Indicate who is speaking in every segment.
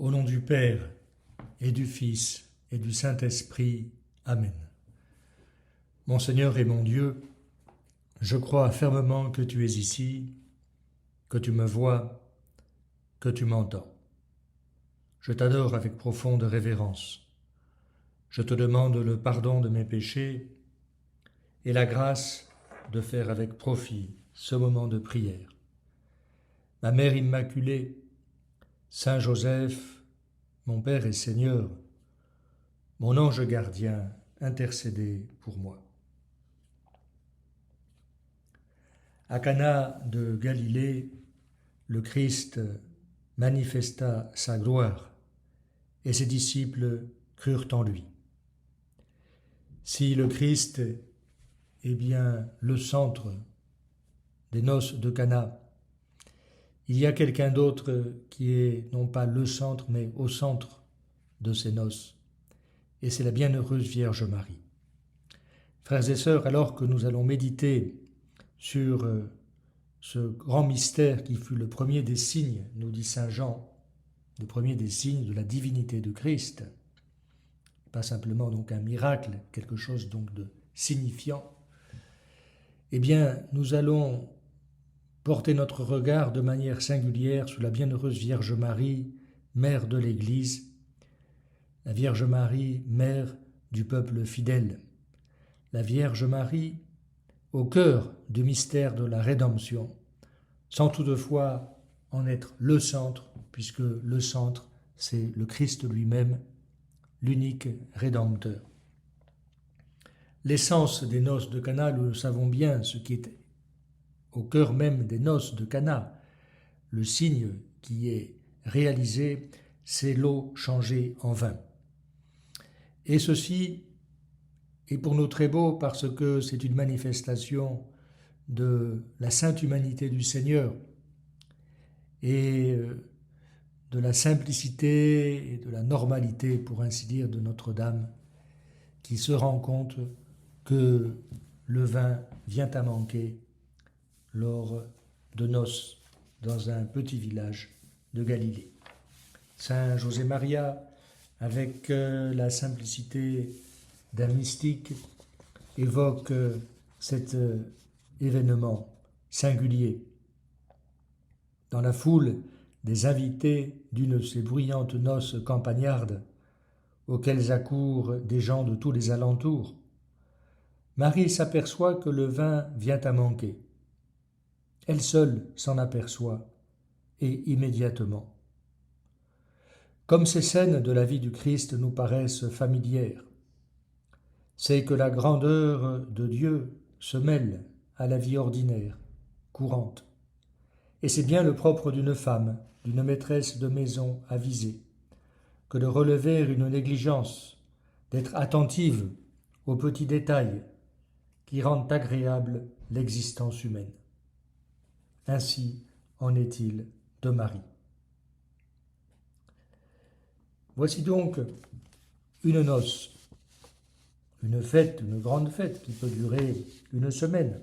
Speaker 1: Au nom du Père, et du Fils, et du Saint-Esprit. Amen. Mon Seigneur et mon Dieu, je crois fermement que tu es ici, que tu me vois, que tu m'entends. Je t'adore avec profonde révérence. Je te demande le pardon de mes péchés et la grâce de faire avec profit ce moment de prière. Ma Mère Immaculée, Saint Joseph, mon Père et Seigneur, mon ange gardien, intercédez pour moi. À Cana de Galilée, le Christ manifesta sa gloire et ses disciples crurent en lui. Si le Christ est bien le centre des noces de Cana, il y a quelqu'un d'autre qui est non pas le centre, mais au centre de ces noces, et c'est la bienheureuse Vierge Marie. Frères et sœurs, alors que nous allons méditer sur ce grand mystère qui fut le premier des signes, nous dit saint Jean, le premier des signes de la divinité de Christ, pas simplement donc un miracle, quelque chose donc de signifiant, eh bien nous allons porter notre regard de manière singulière sur la bienheureuse Vierge Marie, mère de l'Église, la Vierge Marie, mère du peuple fidèle, la Vierge Marie au cœur du mystère de la rédemption, sans toutefois en être le centre, puisque le centre, c'est le Christ lui-même, l'unique Rédempteur. L'essence des noces de Cana, nous le savons bien, ce qui est au cœur même des noces de Cana, le signe qui est réalisé, c'est l'eau changée en vin. Et ceci est pour nous très beau parce que c'est une manifestation de la sainte humanité du Seigneur et de la simplicité et de la normalité, pour ainsi dire, de Notre-Dame, qui se rend compte que le vin vient à manquer lors de noces dans un petit village de Galilée. Saint José Maria, avec la simplicité d'un mystique, évoque cet événement singulier. Dans la foule des invités d'une de ces bruyantes noces campagnardes, auxquelles accourent des gens de tous les alentours, Marie s'aperçoit que le vin vient à manquer. Elle seule s'en aperçoit, et immédiatement. Comme ces scènes de la vie du Christ nous paraissent familières, c'est que la grandeur de Dieu se mêle à la vie ordinaire, courante. Et c'est bien le propre d'une femme, d'une maîtresse de maison avisée, que de relever une négligence, d'être attentive aux petits détails qui rendent agréable l'existence humaine. Ainsi en est-il de Marie. Voici donc une noce, une fête, une grande fête qui peut durer une semaine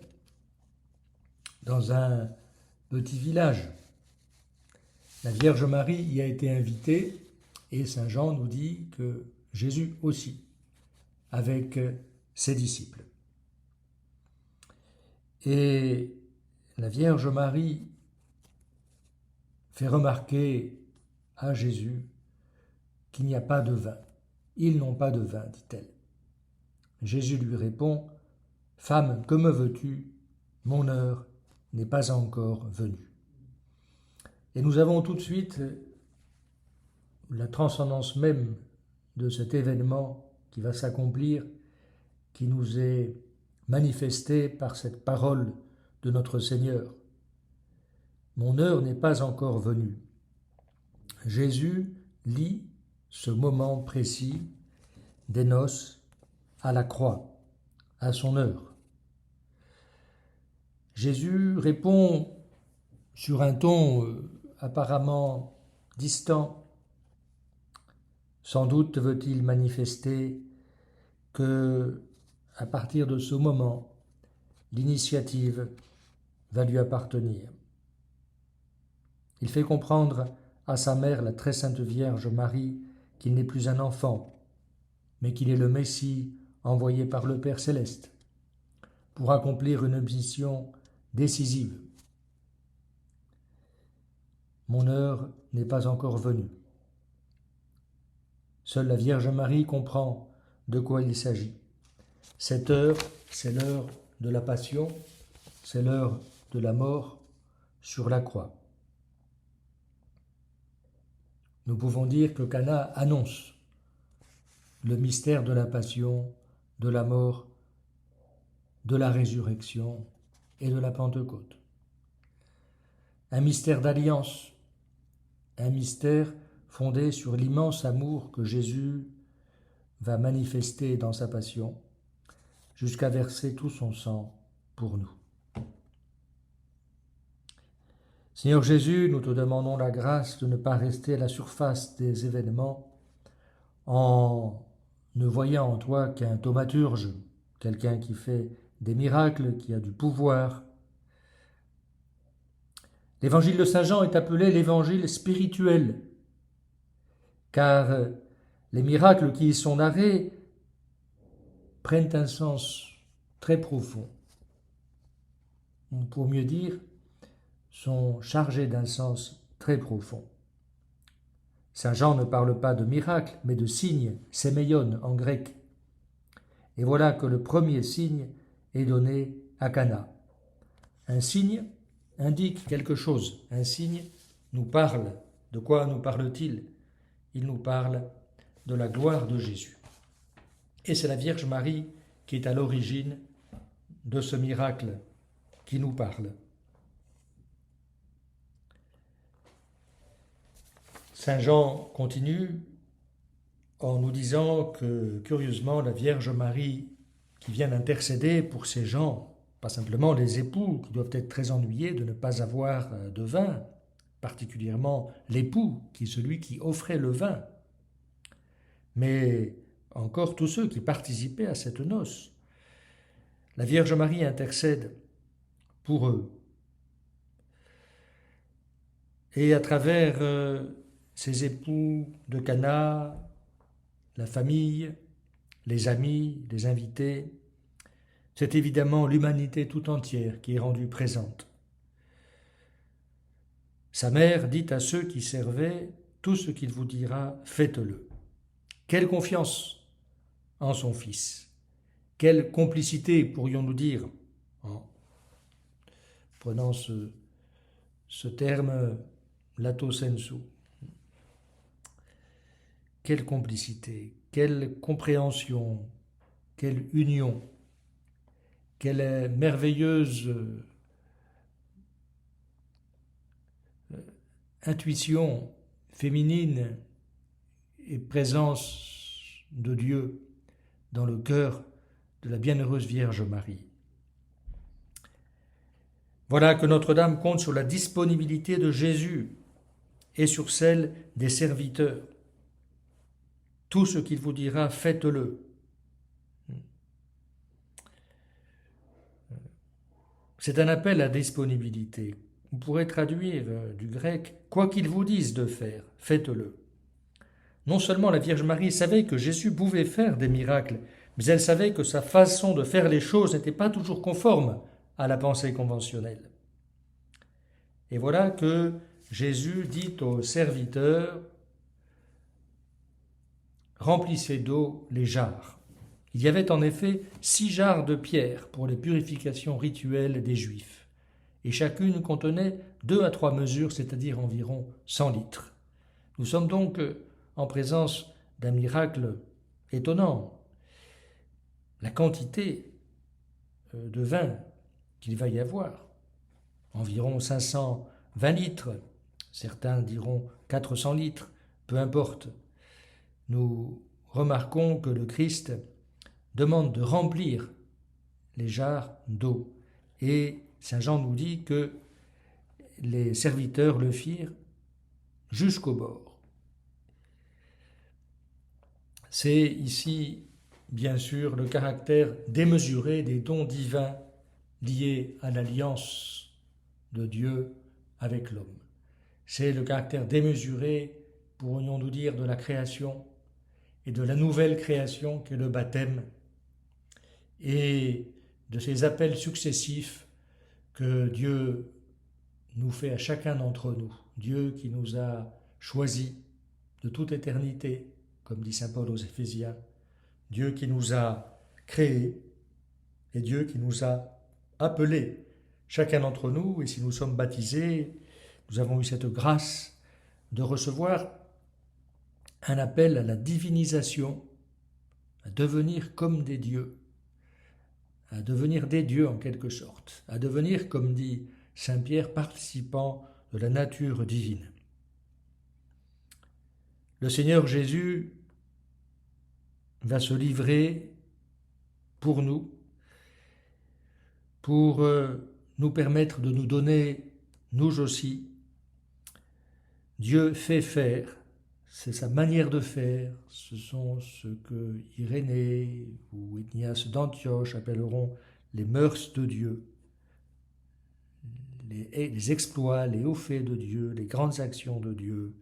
Speaker 1: dans un petit village. La Vierge Marie y a été invitée et saint Jean nous dit que Jésus aussi, avec ses disciples. Et la Vierge Marie fait remarquer à Jésus qu'il n'y a pas de vin. Ils n'ont pas de vin, dit-elle. Jésus lui répond, « Femme, que me veux-tu ? Mon heure n'est pas encore venue. » Et nous avons tout de suite la transcendance même de cet événement qui va s'accomplir, qui nous est manifesté par cette parole de notre Seigneur. « Mon heure n'est pas encore venue. » Jésus lit ce moment précis des noces à la croix, à son heure. Jésus répond sur un ton apparemment distant. Sans doute veut-il manifester que, à partir de ce moment, l'initiative va lui appartenir. Il fait comprendre à sa mère, la très sainte Vierge Marie, qu'il n'est plus un enfant, mais qu'il est le Messie envoyé par le Père céleste pour accomplir une mission décisive. Mon heure n'est pas encore venue. Seule la Vierge Marie comprend de quoi il s'agit. Cette heure, c'est l'heure de la passion, c'est l'heure de la mort sur la croix. Nous pouvons dire que Cana annonce le mystère de la passion, de la mort, de la résurrection et de la Pentecôte. Un mystère d'alliance, un mystère fondé sur l'immense amour que Jésus va manifester dans sa passion, jusqu'à verser tout son sang pour nous. Seigneur Jésus, nous te demandons la grâce de ne pas rester à la surface des événements en ne voyant en toi qu'un thaumaturge, quelqu'un qui fait des miracles, qui a du pouvoir. L'évangile de Saint Jean est appelé l'évangile spirituel, car les miracles qui y sont narrés prennent un sens très profond. Pour mieux dire, sont chargés d'un sens très profond. Saint Jean ne parle pas de miracles, mais de signes, séméion en grec. Et voilà que le premier signe est donné à Cana. Un signe indique quelque chose. Un signe nous parle. De quoi nous parle-t-il? Il nous parle de la gloire de Jésus. Et c'est la Vierge Marie qui est à l'origine de ce miracle qui nous parle. Saint Jean continue en nous disant que, curieusement, la Vierge Marie qui vient d'intercéder pour ces gens, pas simplement les époux qui doivent être très ennuyés de ne pas avoir de vin, particulièrement l'époux qui est celui qui offrait le vin, mais encore tous ceux qui participaient à cette noce. La Vierge Marie intercède pour eux. Et à travers ces époux de Cana, la famille, les amis, les invités, c'est évidemment l'humanité tout entière qui est rendue présente. Sa mère dit à ceux qui servaient, tout ce qu'il vous dira, faites-le. Quelle confiance en son Fils, quelle complicité, pourrions-nous dire, en prenant ce terme lato sensu. Quelle complicité, quelle compréhension, quelle union, quelle merveilleuse intuition féminine et présence de Dieu dans le cœur de la bienheureuse Vierge Marie. Voilà que Notre-Dame compte sur la disponibilité de Jésus et sur celle des serviteurs. Tout ce qu'il vous dira, faites-le. C'est un appel à disponibilité. On pourrait traduire du grec « quoi qu'il vous dise de faire, faites-le ». Non seulement la Vierge Marie savait que Jésus pouvait faire des miracles, mais elle savait que sa façon de faire les choses n'était pas toujours conforme à la pensée conventionnelle. Et voilà que Jésus dit aux serviteurs « remplissez d'eau les jarres ». Il y avait en effet 6 jarres de pierre pour les purifications rituelles des Juifs, et chacune contenait 2 à 3 mesures, c'est-à-dire environ 100 litres. Nous sommes donc en présence d'un miracle étonnant. La quantité de vin qu'il va y avoir, environ 520 litres, certains diront 400 litres, peu importe. Nous remarquons que le Christ demande de remplir les jarres d'eau. Et Saint Jean nous dit que les serviteurs le firent jusqu'au bord. C'est ici, bien sûr, le caractère démesuré des dons divins liés à l'alliance de Dieu avec l'homme. c'est le caractère démesuré, pourrions-nous dire, de la création et de la nouvelle création qu'est le baptême, et de ces appels successifs que Dieu nous fait à chacun d'entre nous. Dieu qui nous a choisis de toute éternité, comme dit saint Paul aux Éphésiens, Dieu qui nous a créés et Dieu qui nous a appelés, chacun d'entre nous, et si nous sommes baptisés, nous avons eu cette grâce de recevoir un appel à la divinisation, à devenir comme des dieux, à devenir des dieux en quelque sorte, à devenir, comme dit saint Pierre, participant de la nature divine. Le Seigneur Jésus va se livrer pour nous permettre de nous donner, nous aussi. Dieu fait faire, c'est sa manière de faire, ce sont ce que Irénée ou Ignace d'Antioche appelleront les mœurs de Dieu, les exploits, les hauts faits de Dieu, les grandes actions de Dieu,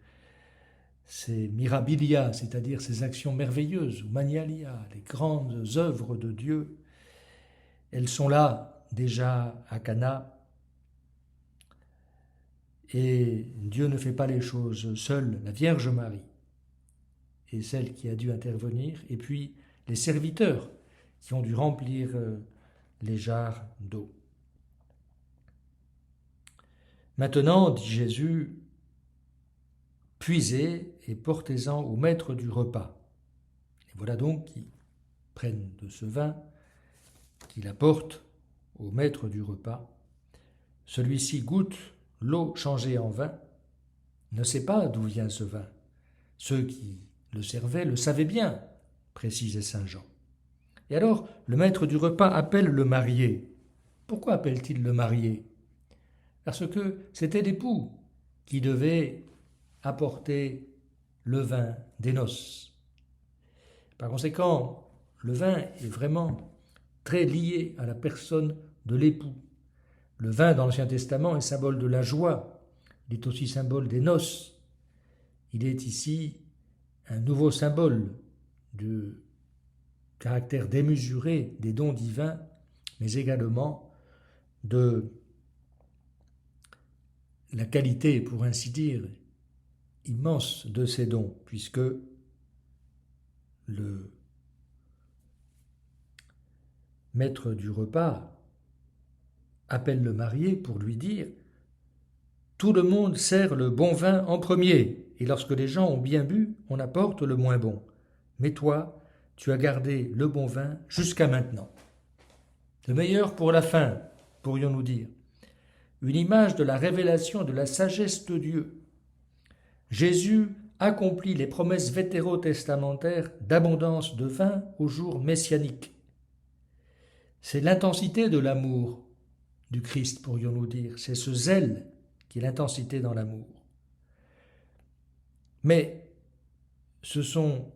Speaker 1: ces mirabilia, c'est-à-dire ces actions merveilleuses, ou manialia, les grandes œuvres de Dieu, elles sont là déjà à Cana. Et Dieu ne fait pas les choses seul, la Vierge Marie est celle qui a dû intervenir, et puis les serviteurs qui ont dû remplir les jarres d'eau. Maintenant, dit Jésus, puisez et portez-en au maître du repas. Et voilà donc qu'ils prennent de ce vin, qu'ils apportent au maître du repas. Celui-ci goûte l'eau changée en vin, ne sait pas d'où vient ce vin. Ceux qui le servaient le savaient bien, précisait saint Jean. Et alors, le maître du repas appelle le marié. Pourquoi appelle-t-il le marié? Parce que c'était l'époux qui devait apporter le vin des noces. Par conséquent, le vin est vraiment très lié à la personne de l'époux. Le vin dans l'Ancien Testament est symbole de la joie, il est aussi symbole des noces. Il est ici un nouveau symbole du caractère démesuré des dons divins, mais également de la qualité, pour ainsi dire, immense de ces dons, puisque le maître du repas appelle le marié pour lui dire « Tout le monde sert le bon vin en premier, et lorsque les gens ont bien bu, on apporte le moins bon. Mais toi, tu as gardé le bon vin jusqu'à maintenant. » Le meilleur pour la fin, pourrions-nous dire. Une image de la révélation de la sagesse de Dieu. Jésus accomplit les promesses vétérotestamentaires d'abondance de vin au jour messianique. C'est l'intensité de l'amour du Christ, pourrions-nous dire. C'est ce zèle qui est l'intensité dans l'amour. Mais ce sont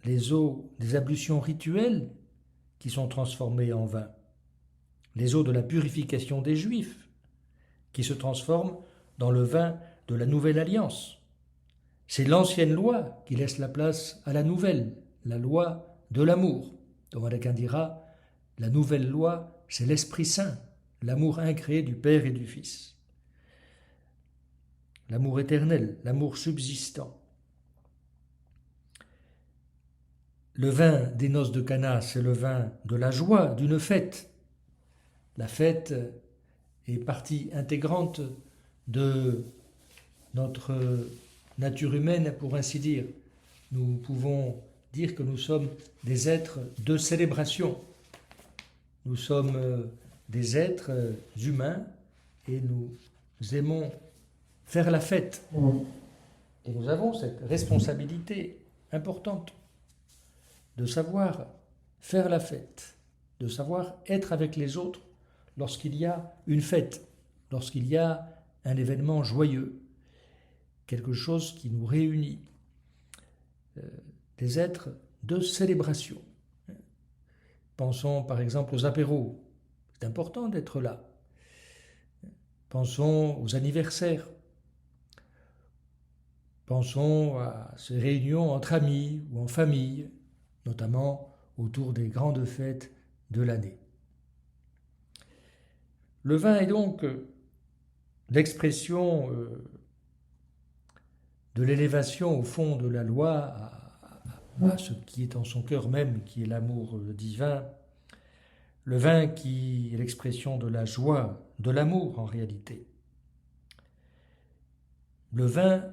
Speaker 1: les eaux des ablutions rituelles qui sont transformées en vin. Les eaux de la purification des Juifs qui se transforment dans le vin de la nouvelle alliance. C'est l'ancienne loi qui laisse la place à la nouvelle, la loi de l'amour. Thomas d'Aquin dira, la nouvelle loi, c'est l'Esprit Saint, l'amour incréé du Père et du Fils. L'amour éternel, l'amour subsistant. Le vin des noces de Cana, c'est le vin de la joie, d'une fête. La fête est partie intégrante de notre nature humaine, pour ainsi dire. Nous pouvons dire que nous sommes des êtres de célébration. Nous sommes des êtres humains et nous aimons faire la fête. Et nous avons cette responsabilité importante de savoir faire la fête, de savoir être avec les autres lorsqu'il y a une fête, lorsqu'il y a un événement joyeux, quelque chose qui nous réunit, des êtres de célébration. Pensons par exemple aux apéros, c'est important d'être là. Pensons aux anniversaires, Pensons à ces réunions entre amis ou en famille, notamment autour des grandes fêtes de l'année. Le vin est donc l'expression de l'élévation au fond de la loi à ce qui est en son cœur même, qui est l'amour divin. Le vin qui est l'expression de la joie, de l'amour en réalité. Le vin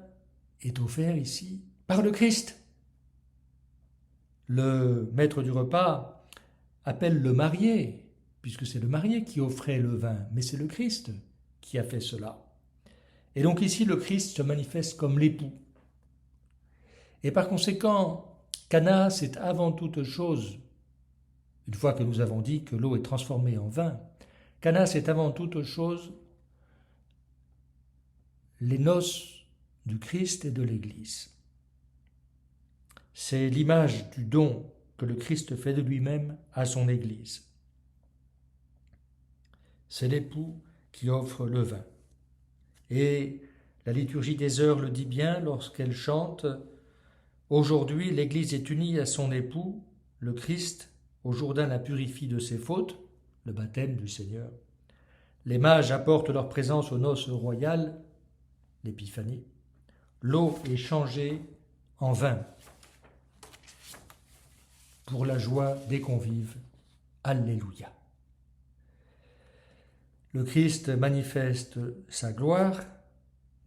Speaker 1: est offert ici par le Christ. Le maître du repas appelle le marié, puisque c'est le marié qui offrait le vin, mais c'est le Christ qui a fait cela. Et donc ici, le Christ se manifeste comme l'époux. Et par conséquent, Cana, c'est avant toute chose, une fois que nous avons dit que l'eau est transformée en vin, Cana, c'est avant toute chose les noces du Christ et de l'Église. C'est l'image du don que le Christ fait de lui-même à son Église. C'est l'époux qui offre le vin. Et la liturgie des heures le dit bien lorsqu'elle chante « Aujourd'hui, l'Église est unie à son époux, le Christ, au Jourdain la purifie de ses fautes, le baptême du Seigneur. Les mages apportent leur présence aux noces royales, l'épiphanie. L'eau est changée en vin pour la joie des convives. Alléluia. » Le Christ manifeste sa gloire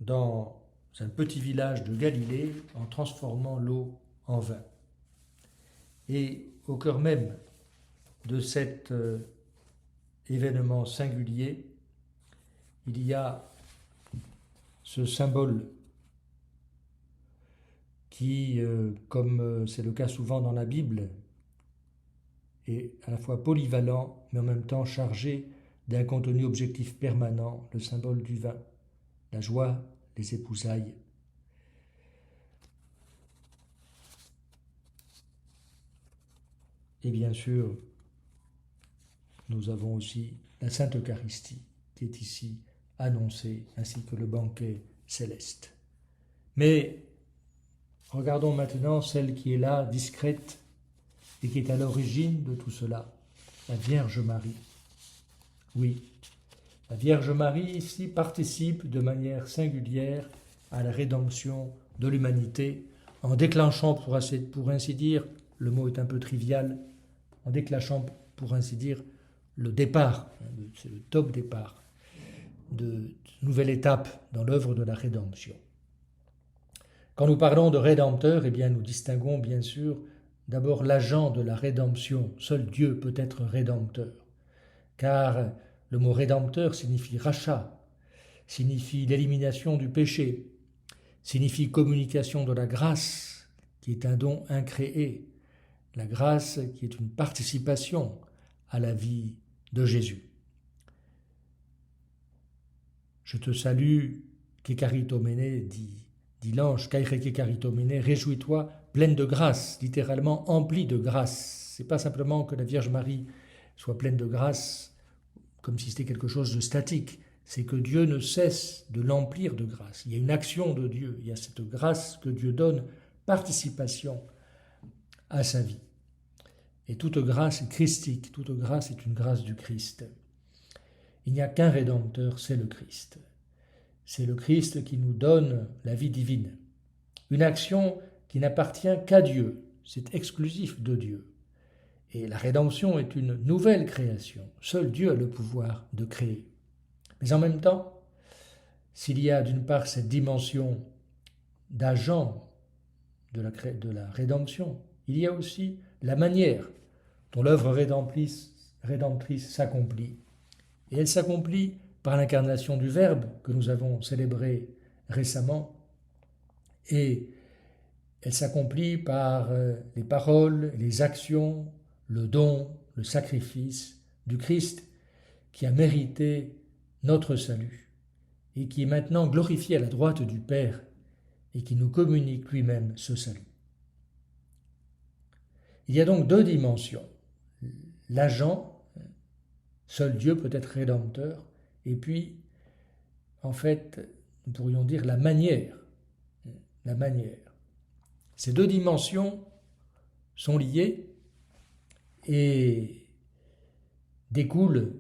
Speaker 1: dans un petit village de Galilée en transformant l'eau en vin. Et au cœur même de cet événement singulier, il y a ce symbole qui, comme c'est le cas souvent dans la Bible, est à la fois polyvalent, mais en même temps chargé d'un contenu objectif permanent, le symbole du vin, la joie, les épousailles. Et bien sûr, nous avons aussi la Sainte Eucharistie qui est ici annoncée, ainsi que le banquet céleste. Mais regardons maintenant celle qui est là, discrète, et qui est à l'origine de tout cela, la Vierge Marie. Oui, la Vierge Marie ici participe de manière singulière à la rédemption de l'humanité, en déclenchant, pour ainsi dire, le mot est un peu trivial, en déclenchant, pour ainsi dire, le départ, c'est le top départ, de nouvelle étape dans l'œuvre de la rédemption. Quand nous parlons de rédempteur, eh bien, nous distinguons bien sûr d'abord l'agent de la rédemption. Seul Dieu peut être rédempteur, car le mot rédempteur signifie rachat, signifie l'élimination du péché, signifie communication de la grâce, qui est un don incréé, la grâce qui est une participation à la vie de Jésus. Je te salue, Kekaritomene, dit l'ange, Kaire Kekaritomene, réjouis-toi, pleine de grâce, littéralement emplie de grâce. C'est pas simplement que la Vierge Marie soit pleine de grâce, comme si c'était quelque chose de statique, c'est que Dieu ne cesse de l'emplir de grâce. Il y a une action de Dieu, il y a cette grâce que Dieu donne, participation à sa vie. Et toute grâce est christique, toute grâce est une grâce du Christ. Il n'y a qu'un Rédempteur, c'est le Christ. C'est le Christ qui nous donne la vie divine. Une action qui n'appartient qu'à Dieu, c'est exclusif de Dieu. Et la rédemption est une nouvelle création. Seul Dieu a le pouvoir de créer. Mais en même temps, s'il y a d'une part cette dimension d'agent de la rédemption, il y a aussi la manière dont l'œuvre rédemptrice s'accomplit. Et elle s'accomplit par l'incarnation du Verbe que nous avons célébré récemment, et elle s'accomplit par les paroles, les actions, le don, le sacrifice du Christ qui a mérité notre salut et qui est maintenant glorifié à la droite du Père et qui nous communique lui-même ce salut. Il y a donc deux dimensions. L'agent, seul Dieu peut être rédempteur, et puis, en fait, nous pourrions dire la manière la manière. Ces deux dimensions sont liées et découlent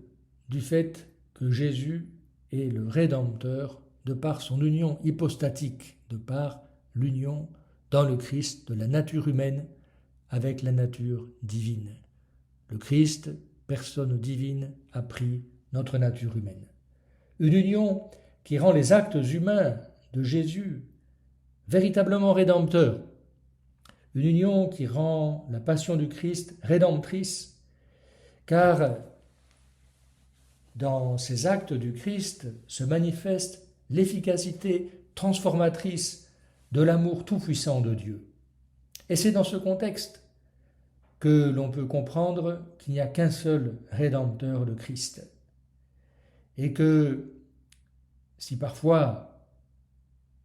Speaker 1: du fait que Jésus est le Rédempteur de par son union hypostatique, de par l'union dans le Christ de la nature humaine avec la nature divine. Le Christ, personne divine, a pris notre nature humaine. Une union qui rend les actes humains de Jésus véritablement rédempteurs. Une union qui rend la passion du Christ rédemptrice, car dans ces actes du Christ se manifeste l'efficacité transformatrice de l'amour tout-puissant de Dieu. Et c'est dans ce contexte que l'on peut comprendre qu'il n'y a qu'un seul Rédempteur, le Christ. Et que si parfois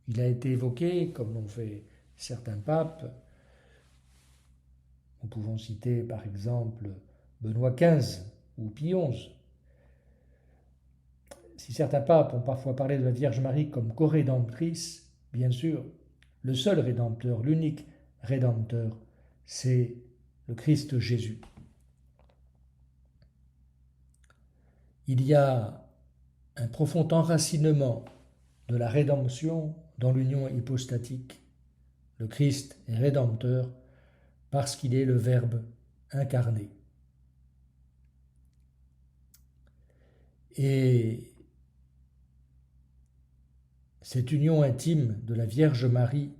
Speaker 1: il a été évoqué, comme l'ont fait certains papes, nous pouvons citer par exemple Benoît XV ou Pie XI, si certains papes ont parfois parlé de la Vierge Marie comme co-rédemptrice, bien sûr, le seul Rédempteur, l'unique Rédempteur, c'est le Christ Jésus. Il y a un profond enracinement de la rédemption dans l'union hypostatique. Le Christ est Rédempteur parce qu'il est le Verbe incarné. Et cette union intime de la Vierge Marie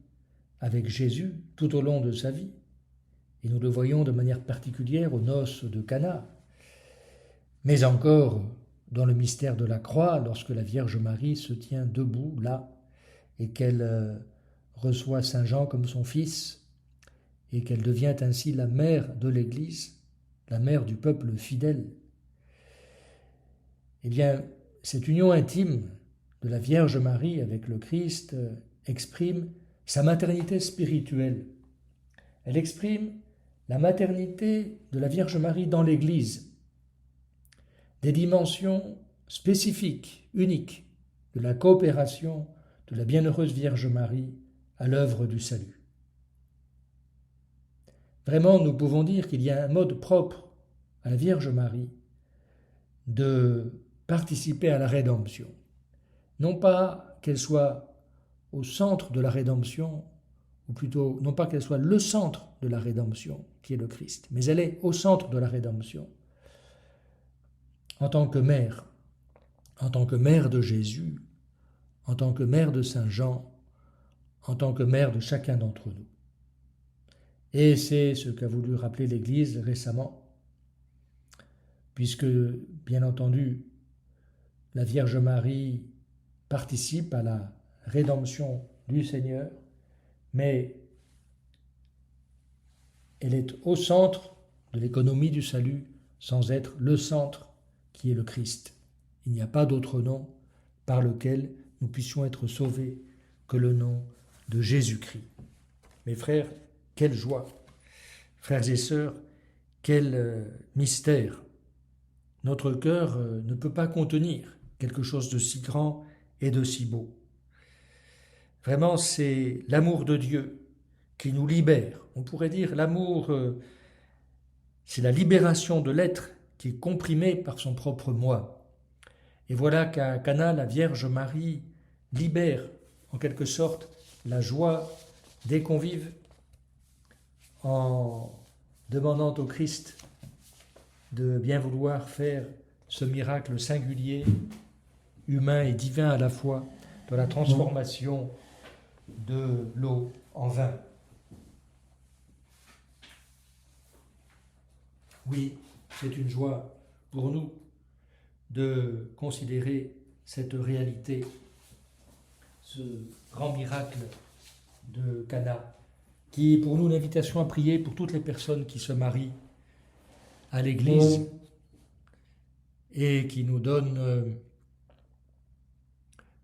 Speaker 1: avec Jésus tout au long de sa vie, et nous le voyons de manière particulière aux noces de Cana, mais encore dans le mystère de la croix, lorsque la Vierge Marie se tient debout là, et qu'elle reçoit Saint Jean comme son fils, et qu'elle devient ainsi la mère de l'Église, la mère du peuple fidèle. Eh bien, cette union intime de la Vierge Marie avec le Christ exprime sa maternité spirituelle. Elle exprime la maternité de la Vierge Marie dans l'Église, des dimensions spécifiques, uniques, de la coopération de la bienheureuse Vierge Marie à l'œuvre du salut. Vraiment, nous pouvons dire qu'il y a un mode propre à la Vierge Marie de participer à la rédemption. Non pas qu'elle soit au centre de la rédemption, ou plutôt, non pas qu'elle soit le centre de la rédemption, qui est le Christ, mais elle est au centre de la rédemption, en tant que mère de Jésus, en tant que mère de Saint Jean, en tant que mère de chacun d'entre nous. Et c'est ce qu'a voulu rappeler l'Église récemment, puisque, bien entendu, la Vierge Marie participe à la rédemption du Seigneur, mais elle est au centre de l'économie du salut, sans être le centre qui est le Christ. Il n'y a pas d'autre nom par lequel nous puissions être sauvés que le nom de Jésus-Christ. Mes frères, quelle joie! Frères et sœurs, quel mystère! Notre cœur ne peut pas contenir quelque chose de si grand et de si beau. Vraiment, c'est l'amour de Dieu qui nous libère. On pourrait dire l'amour, c'est la libération de l'être qui est comprimé par son propre moi. Et voilà qu'à Cana, la Vierge Marie libère en quelque sorte la joie des convives en demandant au Christ de bien vouloir faire ce miracle singulier, humain et divin à la fois, de la transformation de l'eau en vin. Oui, c'est une joie pour nous de considérer cette réalité, ce grand miracle de Cana, qui est pour nous l'invitation à prier pour toutes les personnes qui se marient à l'Église et qui nous donne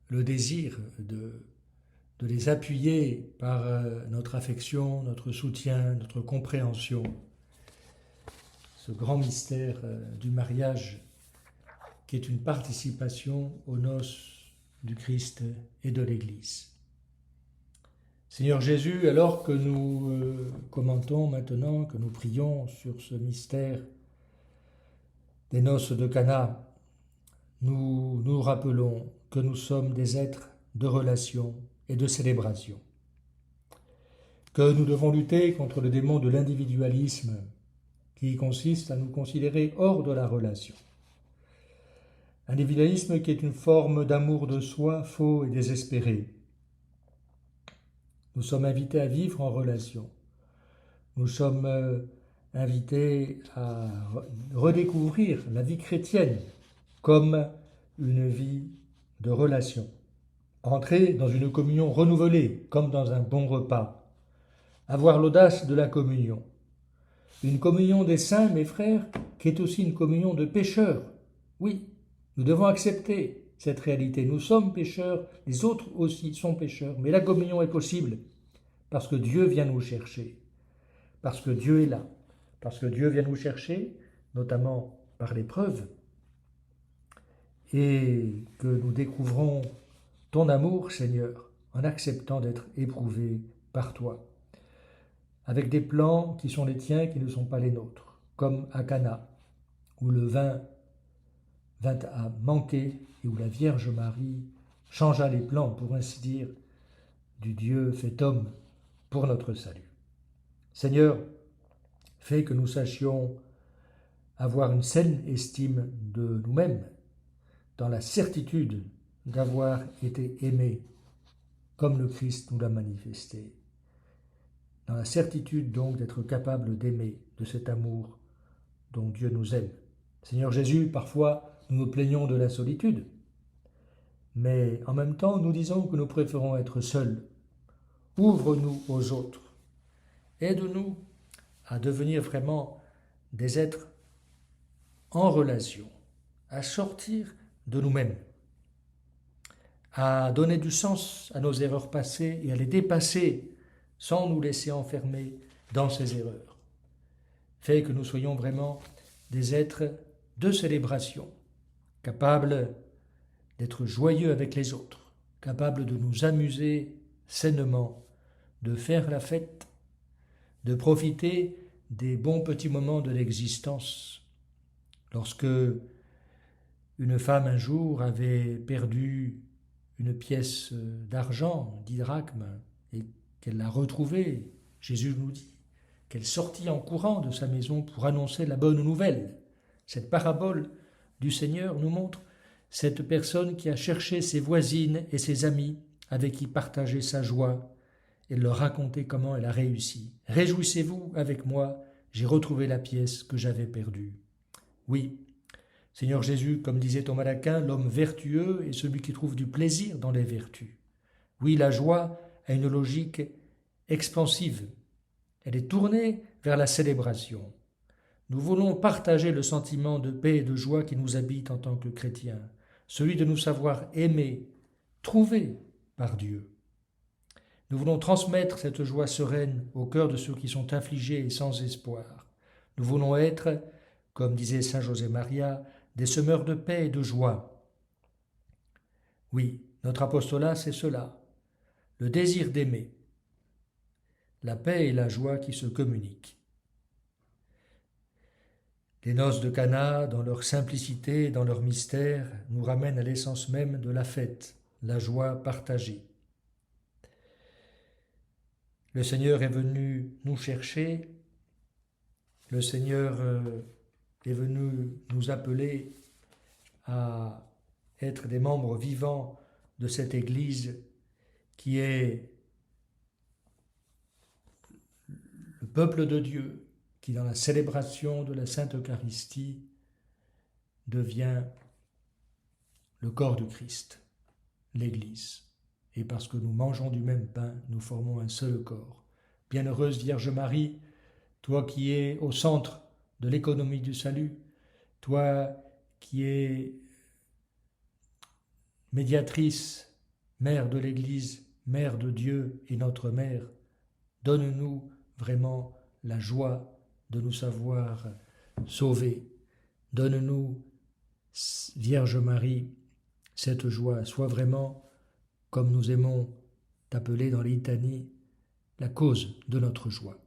Speaker 1: le désir de les appuyer par notre affection, notre soutien, notre compréhension. Ce grand mystère du mariage qui est une participation aux noces du Christ et de l'Église. Seigneur Jésus, alors que nous commentons maintenant, que nous prions sur ce mystère des noces de Cana, nous nous rappelons que nous sommes des êtres de relation et de célébration, que nous devons lutter contre le démon de l'individualisme qui consiste à nous considérer hors de la relation. Individualisme qui est une forme d'amour de soi faux et désespéré. Nous sommes invités à vivre en relation. Nous sommes invités à redécouvrir la vie chrétienne comme une vie de relation. Entrer dans une communion renouvelée comme dans un bon repas. Avoir l'audace de la communion. Une communion des saints, mes frères, qui est aussi une communion de pécheurs. Oui, nous devons accepter cette réalité. Nous sommes pécheurs, les autres aussi sont pécheurs, mais la communion est possible parce que Dieu vient nous chercher, parce que Dieu est là, parce que Dieu vient nous chercher, notamment par l'épreuve, et que nous découvrons ton amour, Seigneur, en acceptant d'être éprouvés par toi, avec des plans qui sont les tiens, qui ne sont pas les nôtres, comme à Cana, où le vin vint à manquer et où la Vierge Marie changea les plans, pour ainsi dire, du Dieu fait homme pour notre salut. Seigneur, fais que nous sachions avoir une saine estime de nous-mêmes, dans la certitude d'avoir été aimés comme le Christ nous l'a manifesté, dans la certitude donc d'être capable d'aimer de cet amour dont Dieu nous aime. Seigneur Jésus, parfois nous nous plaignons de la solitude, mais en même temps nous disons que nous préférons être seuls. Ouvre-nous aux autres. Aide-nous à devenir vraiment des êtres en relation, à sortir de nous-mêmes, à donner du sens à nos erreurs passées et à les dépasser sans nous laisser enfermer dans ces erreurs. Fais que nous soyons vraiment des êtres de célébration, capables d'être joyeux avec les autres, capables de nous amuser sainement, de faire la fête, de profiter des bons petits moments de l'existence. Lorsque une femme un jour avait perdu une pièce d'argent, 10 drachmes, et qu'elle l'a retrouvée, Jésus nous dit qu'elle sortit en courant de sa maison pour annoncer la bonne nouvelle. Cette parabole du Seigneur nous montre cette personne qui a cherché ses voisines et ses amis avec qui partager sa joie et leur raconter comment elle a réussi. « Réjouissez-vous avec moi, j'ai retrouvé la pièce que j'avais perdue. » Oui, Seigneur Jésus, comme disait Thomas d'Aquin, l'homme vertueux est celui qui trouve du plaisir dans les vertus. Oui, la joie a une logique expansive. Elle est tournée vers la célébration. Nous voulons partager le sentiment de paix et de joie qui nous habite en tant que chrétiens, celui de nous savoir aimer, trouvés par Dieu. Nous voulons transmettre cette joie sereine au cœur de ceux qui sont affligés et sans espoir. Nous voulons être, comme disait saint José Maria, des semeurs de paix et de joie. Oui, notre apostolat, c'est cela, le désir d'aimer, la paix et la joie qui se communiquent. Les noces de Cana, dans leur simplicité et dans leur mystère, nous ramènent à l'essence même de la fête, la joie partagée. Le Seigneur est venu nous chercher, le Seigneur est venu nous appeler à être des membres vivants de cette Église qui est le peuple de Dieu, qui dans la célébration de la Sainte Eucharistie devient le corps du Christ, l'Église. Et parce que nous mangeons du même pain, nous formons un seul corps. Bienheureuse Vierge Marie, toi qui es au centre de l'économie du salut, toi qui es médiatrice, mère de l'Église, mère de Dieu et notre mère, donne-nous vraiment la joie de nous savoir sauvés. Donne-nous, Vierge Marie, cette joie. Sois vraiment, comme nous aimons t'appeler dans les litanies, la cause de notre joie.